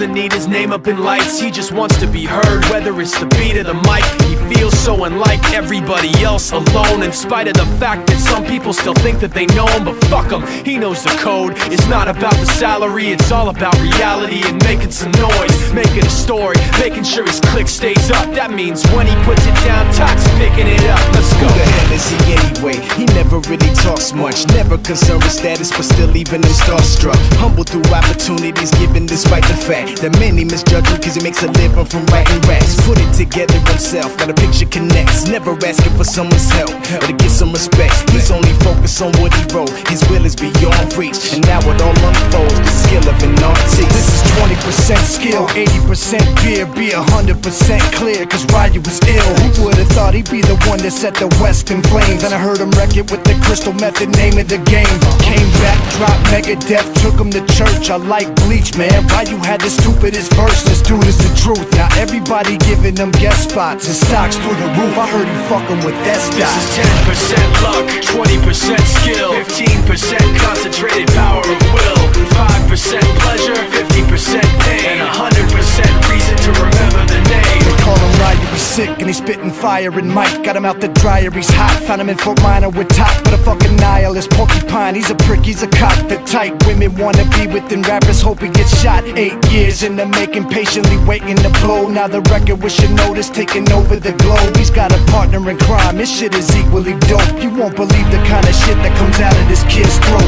doesn't need his name up in lights. He just wants to be heard, whether it's the beat of the mic. He feels so unlike everybody else, alone, in spite of the fact that some people still think that they know him. But fuck him, he knows the code. It's not about the salary, it's all about reality and making some noise, making a story, making sure his click stays up. That means when he puts it down, Tox picking it up. Let's go. Who the hell is he anyway? He never really talks much, never concerned with status, but still leaving him starstruck. Humble through opportunities given despite the fact that many misjudge him cause he makes a living from writing raps. Put it together himself, got a picture connects, never asking for someone's help or to get some respect. He's only focused on what he wrote, his will is beyond reach, and now it all unfolds, the skill of an artist. This is 20% skill, 80% beer, be 100% clear, cause Ryu was ill. Who would've thought he'd be the one that set the West in flames? And I heard him wreck it with the crystal method, name of the game. Came back, dropped Megadeth, took him to church. I like Bleach, man. Ryu had the stupidest verse, this dude is the truth. Now everybody giving them guest spots and stocks through the roof. I heard he fucking with that stock. This is 10% luck, 20% skill, 15% concentrated power of will, 5% pleasure, 50% pain, and 100% reason to remember the name. They call him Ryu, he's sick and he's spitting fire and Mike got him out the dryer, he's hot. Found him in Fort Minor with Top, but a fucking nihilist porcupine. He's a prick, he's a cock, the type women wanna be within, rappers hope he gets shot. 8 years in the making, patiently waiting to blow. Now the record with your notice taking over the globe. He's got a partner in crime, his shit is equally dope. You won't believe the kind of shit that comes out of this kid's throat.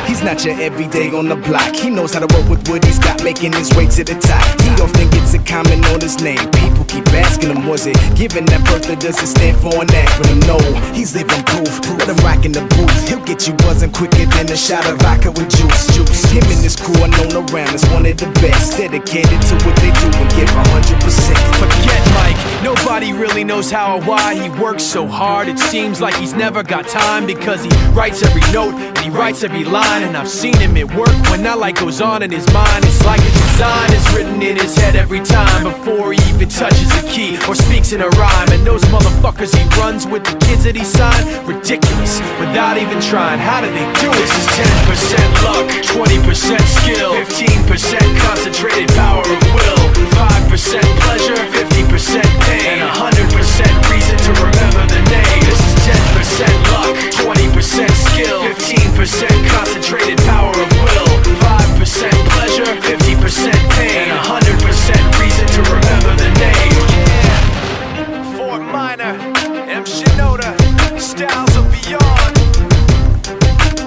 He's not your everyday on the block. He knows how to work with what he's got, making his way to the top. He often gets a comment on his name. People keep asking him, was it given that birth or does it stand for an acronym? No, he's living proof. Let him rock in the booth. He'll get you buzzing quicker than a shot of vodka with juice. Him and his crew are known around as one of the best, dedicated to what they do and give 100%. Forget Mike, nobody really knows how or why he works so hard. It seems like he's never got time, because he writes every note and he writes every line. And I've seen him at work when that light goes on in his mind. It's like a design is written in his head every time, before he even touches a key or speaks in a rhyme. And those motherfuckers he runs with, the kids that he signed, ridiculous, without even trying. How do they do it? This is 10% luck, 20% skill, 15% concentrated power of will, 5% pleasure, 50% pain, and 100% reason to remember the name. This is 10% luck, 20% skill, 15% concentrated power of will, 5% pleasure, 50% pain, and 100% reason to remember the name. Yeah. Fort Minor, M. Shinoda, Styles of Beyond,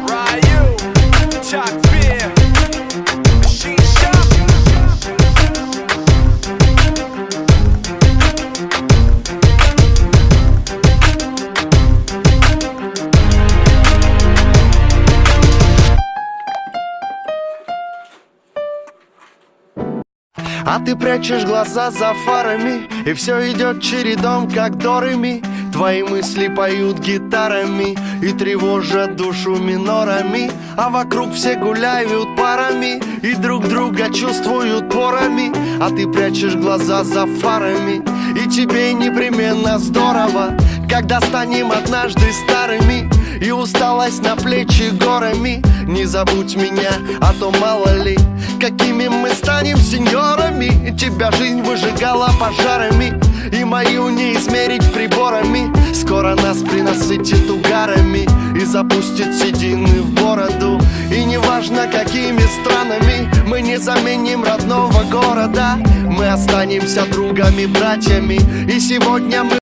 Ryu, Top Beer, Machine Shop. А ты прячешь глаза за фарами, и все идет чередом, как до ре ми. Твои мысли поют гитарами и тревожат душу минорами, а вокруг все гуляют парами и друг друга чувствуют порами. А ты прячешь глаза за фарами, и тебе непременно здорово, когда станем однажды старыми и усталость на плечи горами. Не забудь меня, а то мало ли, какими мы станем сеньорами. Тебя жизнь выжигала пожарами, и мою не измерить приборами. Скоро нас принасытит угарами и запустит седины в бороду. И неважно какими странами, мы не заменим родного города. Мы останемся другами, братьями, и сегодня мы